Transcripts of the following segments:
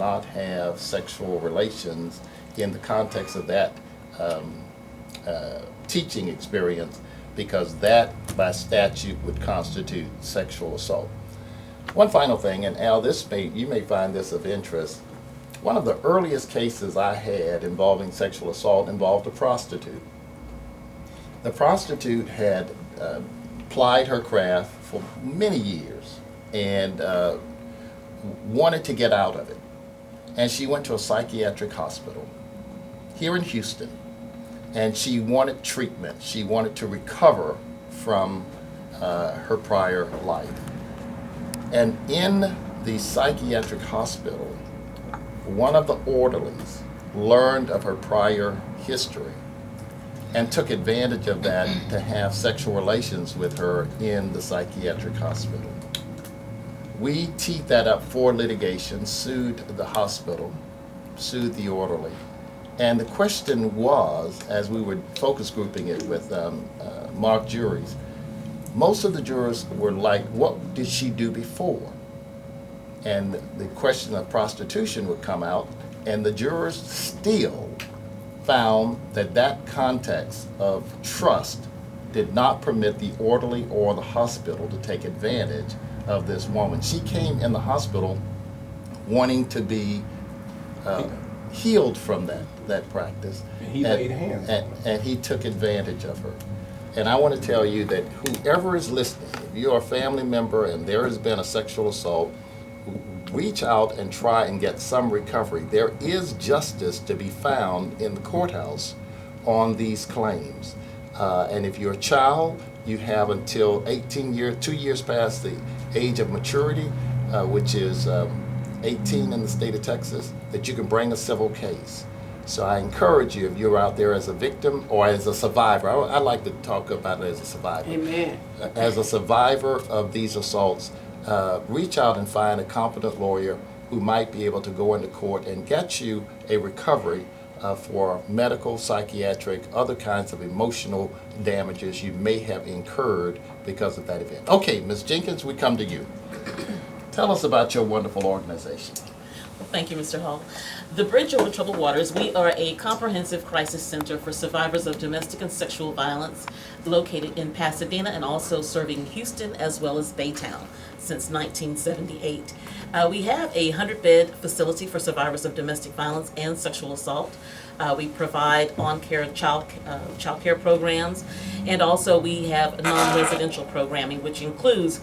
not have sexual relations in the context of that teaching experience, because that by statute would constitute sexual assault. One final thing, and Al, you may find this of interest. One of the earliest cases I had involving sexual assault involved a prostitute. The prostitute had plied her craft for many years and wanted to get out of it. And she went to a psychiatric hospital here in Houston, and she wanted treatment. She wanted to recover from her prior life. And in the psychiatric hospital, one of the orderlies learned of her prior history and took advantage of that to have sexual relations with her in the psychiatric hospital. We teed that up for litigation, sued the hospital, sued the orderly. And the question was, as we were focus grouping it with mock juries, most of the jurors were like, what did she do before? And the question of prostitution would come out, and the jurors still found that that context of trust did not permit the orderly or the hospital to take advantage of this woman. She came in the hospital wanting to be healed from that practice. And he laid hands on her. And he took advantage of her. And I want to tell you that whoever is listening, if you're a family member and there has been a sexual assault, reach out and try and get some recovery. There is justice to be found in the courthouse on these claims. And if you're a child, you have until 18 years, 2 years past the age of maturity, which is 18 in the state of Texas, that you can bring a civil case. So I encourage you, if you're out there as a victim or as a survivor, I like to talk about it as a survivor. Amen. As a survivor of these assaults, reach out and find a competent lawyer who might be able to go into court and get you a recovery for medical, psychiatric, other kinds of emotional damages you may have incurred because of that event. Okay, Ms. Jenkins, we come to you. Tell us about your wonderful organization. Thank you, Mr. Hall. The Bridge Over Troubled Waters, we are a comprehensive crisis center for survivors of domestic and sexual violence located in Pasadena and also serving Houston as well as Baytown since 1978. We have a 100-bed facility for survivors of domestic violence and sexual assault. We provide on-care child care programs, and also we have non-residential programming, which includes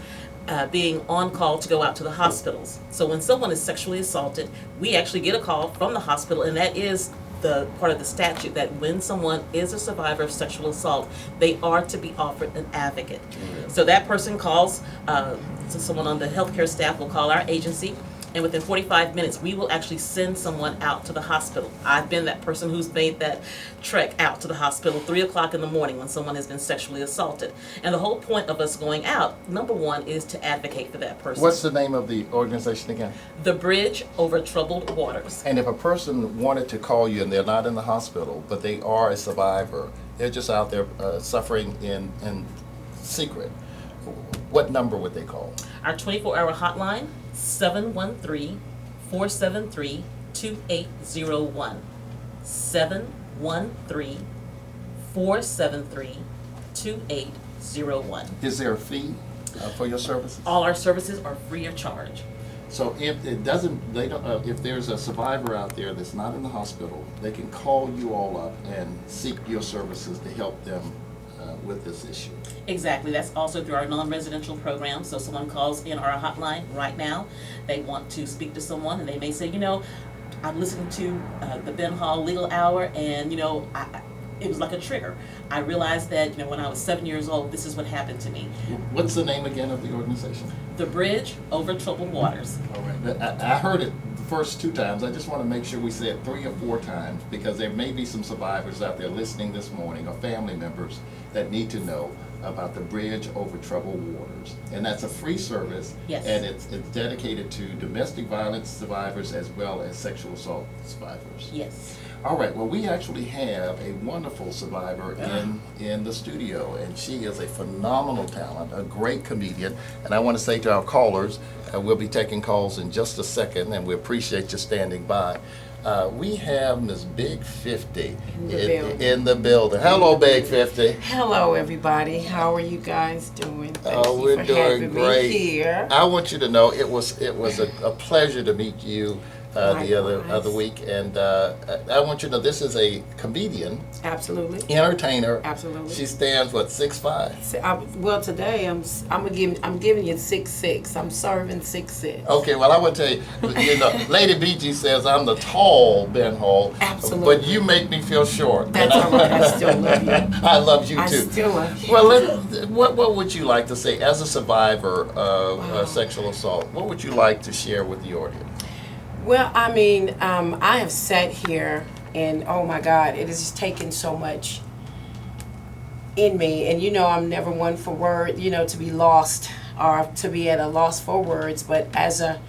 being on call to go out to the hospitals. So when someone is sexually assaulted, we actually get a call from the hospital, and that is the part of the statute that when someone is a survivor of sexual assault, they are to be offered an advocate. So that person calls, so someone on the healthcare staff will call our agency, and within 45 minutes, we will actually send someone out to the hospital. I've been that person who's made that trek out to the hospital 3 o'clock in the morning when someone has been sexually assaulted. And the whole point of us going out, number one, is to advocate for that person. What's the name of the organization again? The Bridge Over Troubled Waters. And if a person wanted to call you and they're not in the hospital, but they are a survivor, they're just out there suffering in secret, what number would they call? Our 24-hour hotline, 713-473-2801. 713-473-2801. Is there a fee for your services? All our services are free of charge. So if it doesn't, they don't. If there's a survivor out there that's not in the hospital, they can call you all up and seek your services to help them with this issue. Exactly. That's also through our non-residential program. So someone calls in our hotline right now. They want to speak to someone, and they may say, you know, I'm listening to the Ben Hall Legal Hour, and, you know, it was like a trigger. I realized that, you know, when I was 7 years old, this is what happened to me. What's the name again of the organization? The Bridge Over Troubled Waters. All right. I heard it the first 2 times. I just want to make sure we say it 3 or 4 times, because there may be some survivors out there listening this morning or family members that need to know about the Bridge Over Troubled Waters. And that's a free service. Yes. And it's dedicated to domestic violence survivors as well as sexual assault survivors. Yes. All right, well, we actually have a wonderful survivor in the studio, and she is a phenomenal talent, a great comedian. And I want to say to our callers, we'll be taking calls in just a second, and we appreciate you standing by. We have Miss Big 50 in the building. Hello, Big 50. Hello, everybody. How are you guys doing? Thank you We're for doing having great. Me here. I want you to know it was a pleasure to meet you the other Likewise. week, and I want you to know this is a comedian, Absolutely. entertainer. Absolutely. She stands 6'5". Well, today I'm giving you 6'6". I'm serving 6'6". Okay, well I want to tell you, Lady BG says I'm the tall Ben Hall, Absolutely. but you make me feel short. That's all right. I still love you. I love you too. I still love you. Well, what would you like to say as a survivor of sexual assault? What would you like to share with the audience? Well, I mean, I have sat here and oh my God, it has just taken so much in me. And I'm never one for word, to be lost or to be at a loss for words. But as a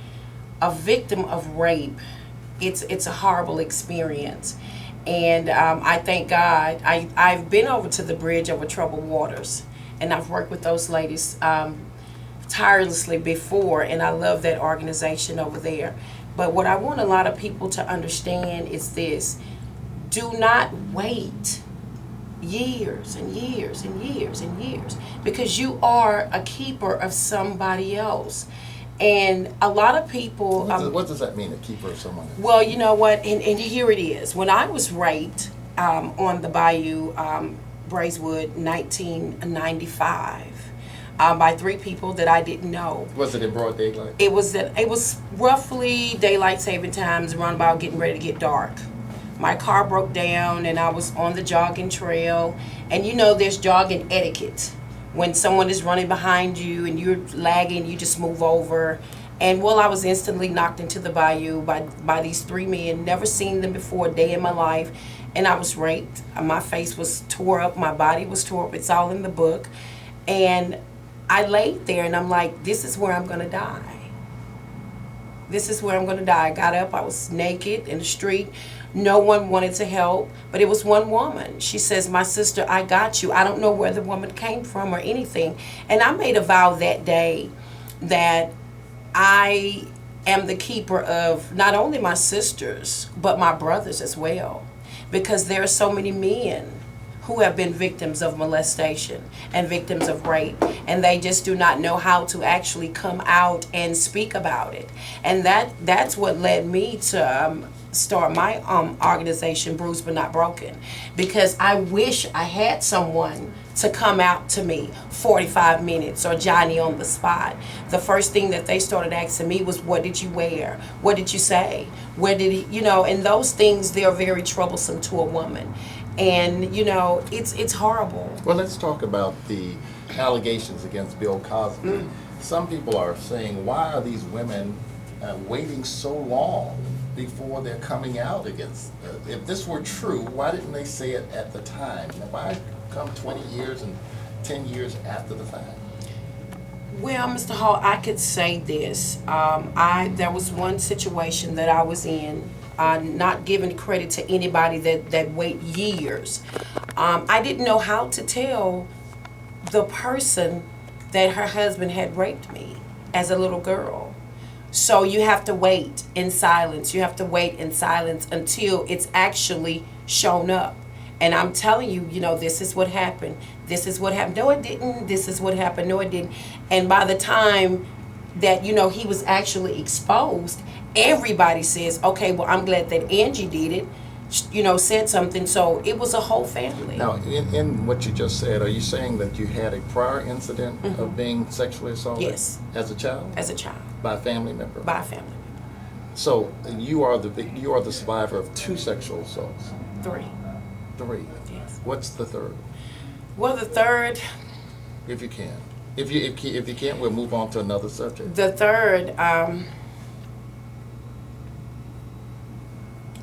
victim of rape, it's a horrible experience. And I thank God. I've been over to the Bridge Over Troubled Waters, and I've worked with those ladies tirelessly before, and I love that organization over there. But what I want a lot of people to understand is this: do not wait years and years and years and years, because you are a keeper of somebody else. And a lot of people... What does that mean, a keeper of someone else? Well, you know what, and here it is. When I was raped on the Bayou, Braeswood, 1995, by 3 people that I didn't know. Was it in broad daylight? It was roughly daylight saving times, around about getting ready to get dark. My car broke down and I was on the jogging trail. And there's jogging etiquette. When someone is running behind you and you're lagging, you just move over. And I was instantly knocked into the bayou by these 3 men, never seen them before a day in my life. And I was raped. My face was tore up, my body was tore up. It's all in the book. And I laid there and I'm like, this is where I'm gonna die. This is where I'm gonna die. I got up, I was naked in the street. No one wanted to help, but it was one woman. She says, my sister, I got you. I don't know where the woman came from or anything. And I made a vow that day that I am the keeper of not only my sisters, but my brothers as well. Because there are so many men who have been victims of molestation and victims of rape, and they just do not know how to actually come out and speak about it. And that's what led me to start my organization, Bruised But Not Broken, because I wish I had someone to come out to me 45 minutes or Johnny on the spot. The first thing that they started asking me was, what did you wear? What did you say? Where did he, and those things, they're very troublesome to a woman. And, it's horrible. Well, let's talk about the allegations against Bill Cosby. Some people are saying, why are these women waiting so long before they're coming out against? If this were true, why didn't they say it at the time? Why come 20 years and 10 years after the fact? Well, Mr. Hall, I could say this. There was one situation that I was in, not giving credit to anybody that wait years. I didn't know how to tell the person that her husband had raped me as a little girl. So you have to wait in silence. You have to wait in silence until it's actually shown up. And I'm telling you, this is what happened. This is what happened. No, it didn't. This is what happened. No, it didn't. And by the time that, he was actually exposed, everybody says, okay, well, I'm glad that Angie did it, said something. So it was a whole family. Now, in what you just said, are you saying that you had a prior incident of being sexually assaulted? Yes. As a child? As a child. By a family member? By a family member. So you are the survivor of 2 sexual assaults? 3. 3. Yes. What's the third? Well, the third, If you can. If you can't, we'll move on to another subject. The third,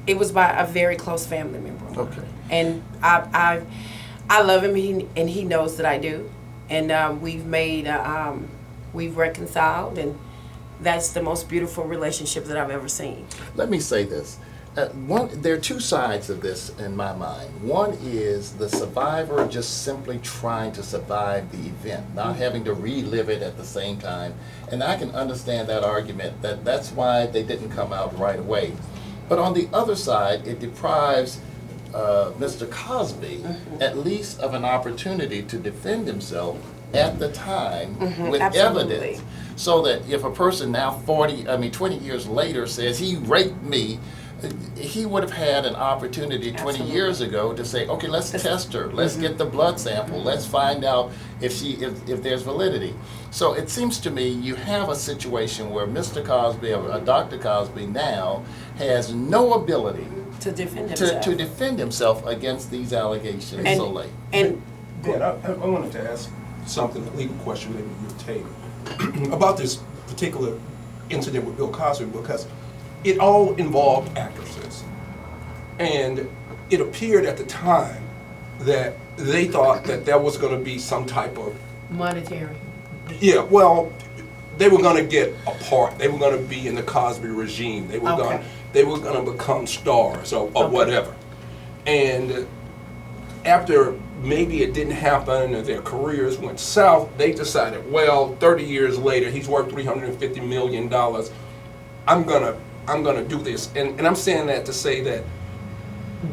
it was by a very close family member. Okay. And I love him, and he knows that I do. and we've reconciled, and that's the most beautiful relationship that I've ever seen. Let me say this. There are two sides of this in my mind. One is the survivor just simply trying to survive the event, not having to relive it at the same time. And I can understand that argument, that's why they didn't come out right away. But on the other side, it deprives Mr. Cosby at least of an opportunity to defend himself at the time with absolutely. evidence. So that if a person now 20 years later says he raped me, he would have had an opportunity 20 Absolutely. years ago to say, okay, let's test her, let's get the blood sample, let's find out if there's validity. So it seems to me you have a situation where Mr. Cosby, or Dr. Cosby now, has no ability To defend himself. to defend himself against these allegations And- so late. And Dan, I wanted to ask something, a legal question maybe you take, about this particular incident with Bill Cosby, because it all involved actresses. And it appeared at the time that they thought that there was going to be some type of, monetary. yeah, well, they were going to get a part. They were going to be in the Cosby regime. They were Okay. going to become stars or Okay. whatever. And after maybe it didn't happen and their careers went south, they decided, well, 30 years later, he's worth $350 million. I'm gonna do this. And I'm saying that to say that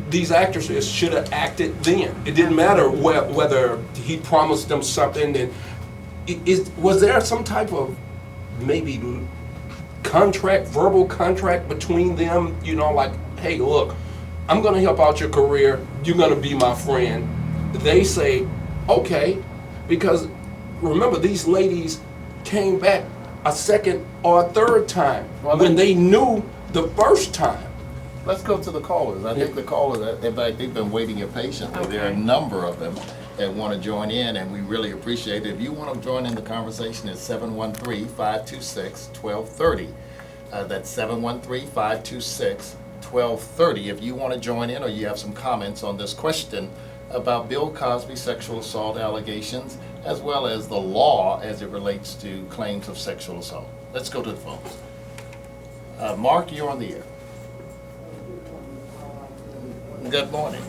these actresses should have acted then. It didn't matter whether he promised them something. And was there some type of maybe contract, verbal contract between them? You know, like, hey, look, I'm gonna help out your career. You're gonna be my friend. They say, okay, because remember, these ladies came back a second or a third time when they knew the first time. Let's go to the callers. I think the callers, in fact, they've been waiting here patiently. There are a number of them that want to join in, and we really appreciate it. If you want to join in the conversation, it's 713-526-1230. That's 713-526-1230. If you want to join in or you have some comments on this question about Bill Cosby's sexual assault allegations, as well as the law as it relates to claims of sexual assault. Let's go to the phones. Mark, you're on the air. Good morning.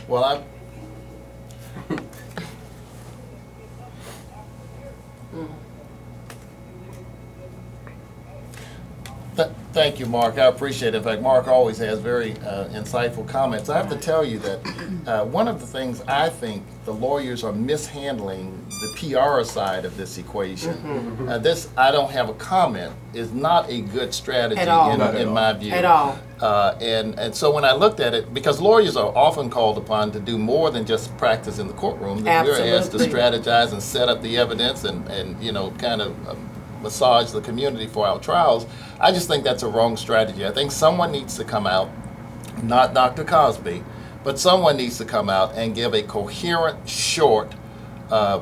Well, thank you, Mark. I appreciate it. In fact, Mark always has very insightful comments. I have to tell you that one of the things I think the lawyers are mishandling the PR side of this equation. This, I don't have a comment, is not a good strategy At all. in my view. At all. And so when I looked at it, because lawyers are often called upon to do more than just practice in the courtroom, we're asked to Absolutely. strategize and set up the evidence and you know, kind of massage the community for our trials. I just think that's a wrong strategy. I think someone needs to come out, not Dr. Cosby, but someone needs to come out and give a coherent, short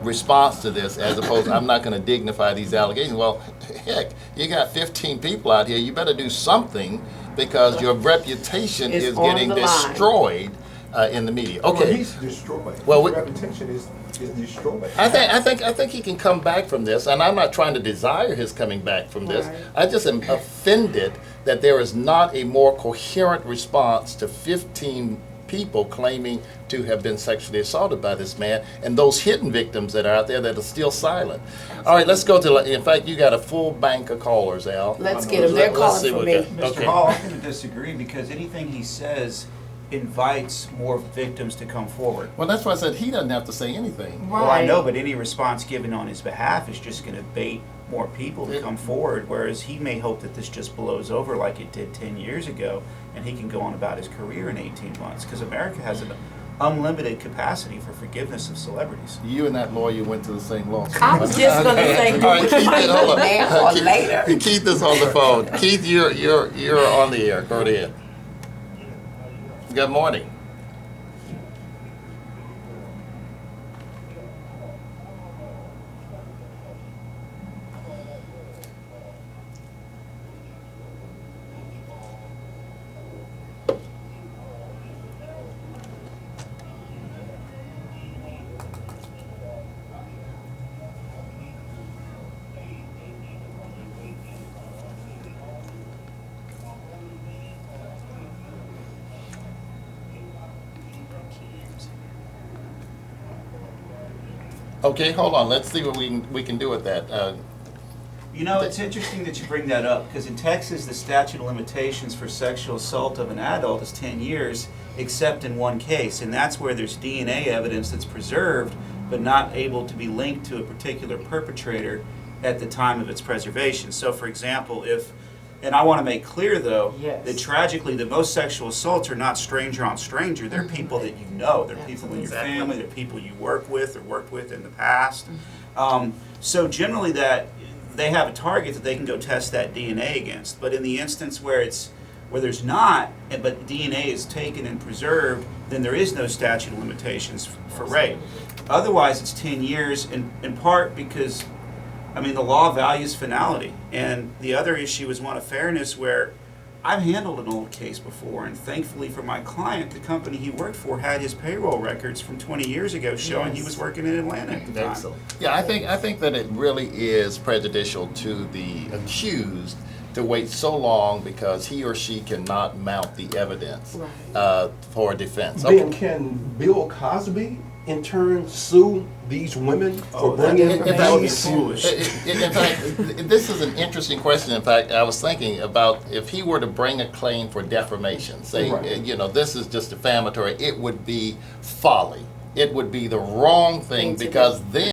response to this, as opposed to, I'm not going to dignify these allegations. Well, heck, you got 15 people out here. You better do something, because your reputation It's is on getting the line. destroyed in the media. Well, Okay. he's destroyed. Well, His reputation is destroyed. I think he can come back from this, and I'm not trying to desire his coming back from this. Right. I just am offended that there is not a more coherent response to 15 people claiming to have been sexually assaulted by this man, and those hidden victims that are out there that are still silent. All right, let's go to, in fact, you got a full bank of callers, Al. Let's get them. They're Let's see calling what for we me. got. Mr. Okay. Hall, I'm going to disagree because anything he says invites more victims to come forward. Well, that's why I said he doesn't have to say anything. Well, I know, but any response given on his behalf is just going to bait more people to come forward, whereas he may hope that this just blows over like it did 10 years ago, and he can go on about his career in 18 months, because America has an unlimited capacity for forgiveness of celebrities. You and that lawyer went to the same law school. I was just going to say, All right, Keith, hold on. now or later. Keith is on the phone. Keith, you're on the air. Go ahead. Good morning. Okay, hold on. Let's see what we can do with that. You know, it's interesting that you bring that up, because in Texas, the statute of limitations for sexual assault of an adult is 10 years, except in one case, and that's where there's DNA evidence that's preserved, but not able to be linked to a particular perpetrator at the time of its preservation. So, for example, and I want to make clear, though, Yes. that tragically, the most sexual assaults are not stranger on stranger. They're people that you know. They're people in your Exactly. family. They're people you work with or worked with in the past. So generally that they have a target that they can go test that DNA against. But in the instance where there's not, but DNA is taken and preserved, then there is no statute of limitations for rape. Otherwise, it's 10 years, in part because, I mean, the law values finality. And the other issue is one of fairness, where I've handled an old case before, and thankfully for my client, the company he worked for had his payroll records from 20 years ago showing he was working in Atlanta at the time. Excellent. Yeah, I think that it really is prejudicial to the accused to wait so long because he or she cannot mount the evidence for defense. Then can Bill Cosby in turn sue these women for bringing In That would be fact, foolish. in fact, this is an interesting question. In fact, I was thinking about if he were to bring a claim for defamation, say, Right. this is just defamatory, it would be folly. It would be the wrong thing because then